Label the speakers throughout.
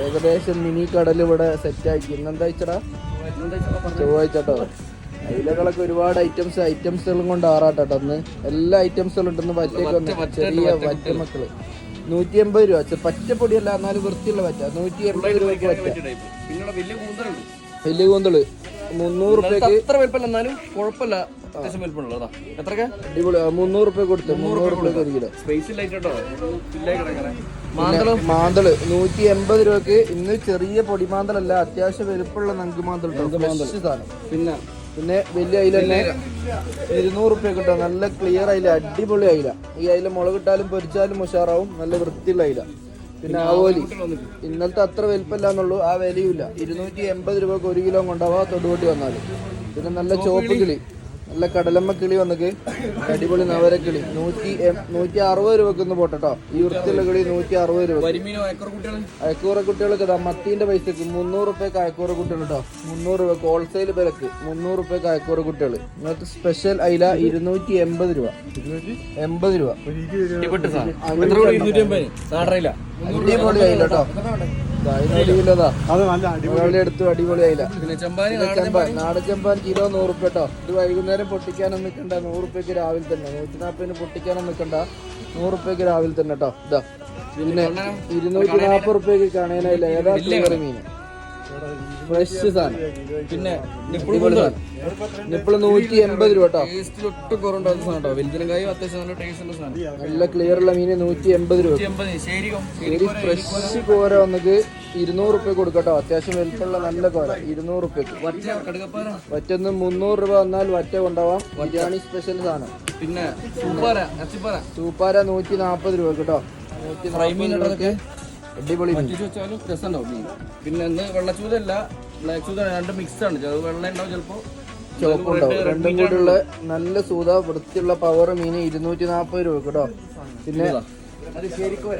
Speaker 1: ഏകദേശം മിനി കടൽ ഇവിടെ സെറ്റ് ആക്കി. ഇന്നെന്താ വെച്ചടാ? ചൊവ്വാഴ്ച കേട്ടോ. അയിലകളൊക്കെ ഒരുപാട് ഐറ്റംസുകളും കൊണ്ട് ആറാട്ടോ അന്ന്. എല്ലാ ഐറ്റംസുകളും ഉണ്ടെന്ന് പറ്റേക്ക് വന്നു. ചെറിയ വറ്റ മക്കള് 180 രൂപ. പച്ചപ്പൊടിയല്ല, എന്നാലും വൃത്തിയുള്ള വറ്റ. 180 രൂപക്ക് വറ്റ. വലിയ കൂന്തള് 300 റുപ്യക്ക്. കുഴപ്പമില്ല, അടിപൊളി. 300 റുപ്യ കൊടുത്തു. 300 റുപ്യക്ക് 1 കിലോ. മാന്തള് 180 രൂപക്ക്. ഇന്ന് ചെറിയ പൊടിമാന്തലല്ല, അത്യാവശ്യം വലുപ്പമുള്ള നങ്ക് മാന്തൽ സാധനം. പിന്നെ വലിയ അയില തന്നെ 200 റുപ്യ കിട്ടും. നല്ല ക്ലിയർ അയില, അടിപൊളി അയില. ഈ അയില മുളകിട്ടാലും പൊരിച്ചാലും ഉഷാറാവും. നല്ല വൃത്തിയുള്ള അയില. പിന്നെ ആവോലി ഇന്നലത്തെ അത്ര വലിപ്പമില്ല എന്നുള്ളൂ, ആ വിലയുമില്ല. 280 രൂപക്ക് 1 കിലോ കൊണ്ടാവാ തൊടുപൊട്ടി വന്നാൽ. പിന്നെ നല്ല ചോപ്പ് കിളി, നല്ല കടലമ്മ കിളി വന്നിക്ക്, അടിപൊളി നവരക്കിളി 160 രൂപക്ക് ഒന്ന് പോട്ടോ. ഈ വൃത്തിയുള്ള കിളി 160 രൂപ. അയക്കൂറ കുട്ടികൾക്ക് മത്തീന്റെ പൈസക്ക് 300 റുപ്യക്ക് അയക്കൂറ കുട്ടികൾ കേട്ടോ. 300 രൂപക്ക് ഹോൾസെയിൽ വിലക്ക് 300 റുപ്യക്ക് അയക്കൂറ കുട്ടികൾ. ഇന്നത്തെ സ്പെഷ്യൽ അയില 280 രൂപ. 80 രൂപ. അടിപൊളി അയില കേട്ടോ. എടുത്തു അടിപൊളി അയില. നാടൻ ചെമ്പാൻ കിലോ 100 റുപ്യ കേട്ടോ. ഇത് വൈകുന്നേരം പൊട്ടിക്കാനൊന്നും നിൽക്കണ്ട, 100 റുപ്യക്ക് രാവിലെ തന്നെ. 140 പൊട്ടിക്കാനൊന്നും നിൽക്കണ്ട, 100 റുപ്യക്ക് രാവിലെ തന്നെ കേട്ടോ. ഇതാ പിന്നെ 240 റുപ്യക്ക് കാണാനായില്ല. ഏതാ ക്ലിയർ മീൻ, ഫ്രഷ് സാധനം. പിന്നെ നിപ്പിള് 180 രൂപ കേട്ടോ. നല്ല ക്ലിയർ ഉള്ള മീന് 180 രൂപ. ഫ്രഷ് കോര വന്നിട്ട് 200 റുപ്യ കൊടുക്കട്ടോ. അത്യാവശ്യം വലുപ്പമുള്ള നല്ല കോര 200 റുപ്യക്ക്. വറ്റൊന്ന് 300 രൂപ വന്നാൽ വറ്റ കൊണ്ടുപോവാം. ബിരിയാണി സ്പെഷ്യൽ സാധനം. പിന്നെ സൂപ്പാര 140 രൂപ കേട്ടോ. 140 രൂപക്ക് അടിപൊളി. പിന്നെ വെള്ളച്ചൂതല്ല, ബ്ലാക്ക് ചൂത, രണ്ട് മിക്സ് ആണ്. വെള്ളം ഉണ്ടാവും, ചിലപ്പോ ചോപ്പുണ്ടാവും. രണ്ടും കൂടിയുള്ള നല്ല സൂത വൃത്തിയുള്ള പവർ മീൻ 240 രൂപ കേട്ടോ. പിന്നെ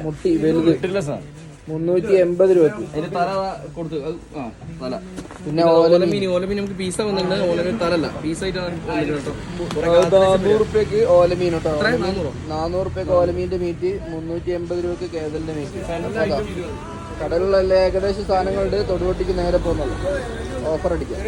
Speaker 1: മുട്ടി വലുത് 380 രൂപക്ക്. പിന്നെ ഓലമീൻ നമുക്ക് പീസ വന്നിട്ടുണ്ട്. ഓലമീൻ തലല്ല, പീസായിട്ടാണ് 400 റുപ്യക്ക് ഓലമീൻ കേട്ടോ. 400 റുപ്യക്ക് ഓലമീന്റെ മീറ്റ്, 380 രൂപക്ക് കേതലിന്റെ മീറ്റ്. കടലിലുള്ള ഏകദേശം സാധനങ്ങളുണ്ട്. തൊടുപൊട്ടിക്ക് നേരെ പോകുന്നുള്ളൂ. ഓഫർ അടിക്കാം.